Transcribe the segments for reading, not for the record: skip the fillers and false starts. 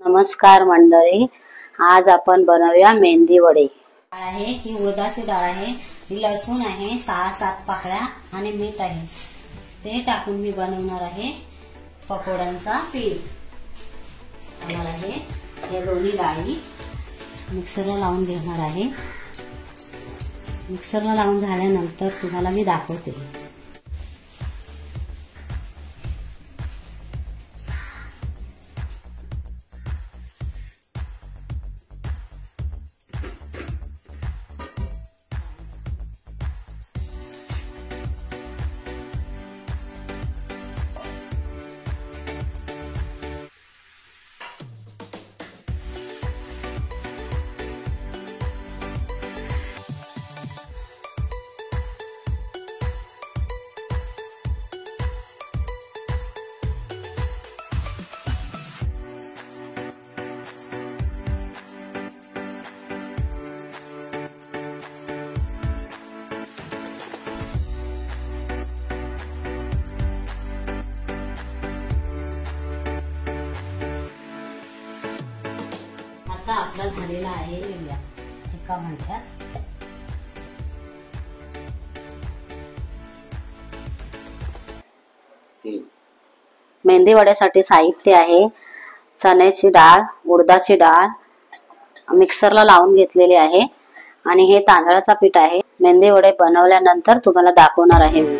नमस्कार मंडळी, आज आपण बनवूया मेंदी वडे। आहे ही उडदाची डाळ आहे, ही लसूण आहे 6-7 पाकळ्या आणि मीठ आहे, ते टाकून मी बनवणार आहे पकोड्यांचा पीठ। हे दोन्ही डाळी मिक्सरला लावून घेणार आहे। मिक्सरला लावून झाल्यानंतर तुम्हाला मी दाखवते। आता आपला झालेला आहे एका भांड्यात। मेंदी वड्यासाठी साहित्य आहे चण्याची डाळ, उडदाची डाळ मिक्सरला लावून घेतलेली आहे आणि हे तांदळाचा पीठ आहे। मेंदी वडे बनवल्यानंतर तुम्हाला दाखवणार आहे मी।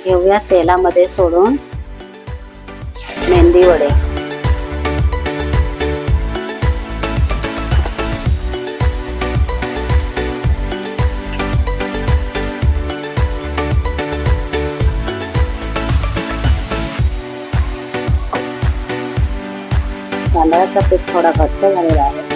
घेऊया तेलामध्ये सोडून मेंदी वडे। तांदळाचा पीठ थोडा घट्ट झालेला आहे।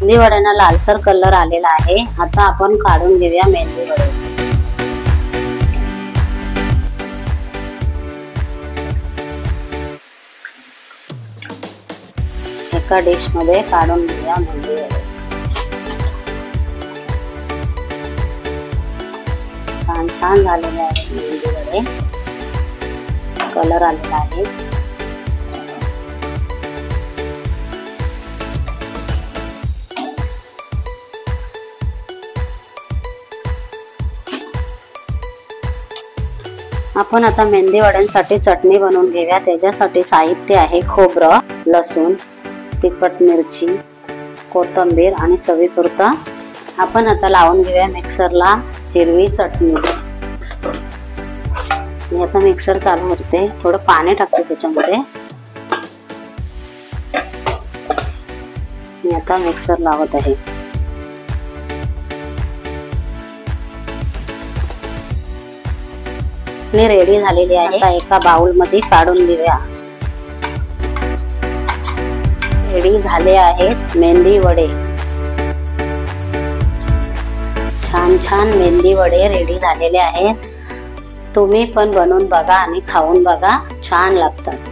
मेंदी वड्यांना लालसर कलर आलेला आहे। आता आपण काढून घेऊया मेंदी वडे। एका डिश मध्ये काढून घेऊया मेंदी वडे। छान झालेले आहे मेंदी वडे, कलर आलेला आहे। आपण आता मेंदी वड्यांसाठी चटणी बनवून घेऊया। त्याच्यासाठी साहित्य आहे खोबरं, लसूण, तिखट मिरची, कोथिंबीर आणि चवीपुरता। आपण आता लावून घेऊया मिक्सरला हिरवी चटणी। मी आता मिक्सर चालू करते, थोडं पाणी टाकते त्याच्यामध्ये। मी आता मिक्सर लावत आहे। मी रेडी झालेली आहे। आता एका बाउल मध्ये काढून घेऊया। रेडी झाले आहेत मेंदी वडे। छान मेंदी वडे रेडी झालेले आहेत। तुम्ही पण बनवून बघा आणि खाऊन बघा, छान लागतात।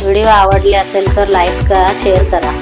व्हिडिओ आवडले असेल तर लाईक करा, शेअर करा।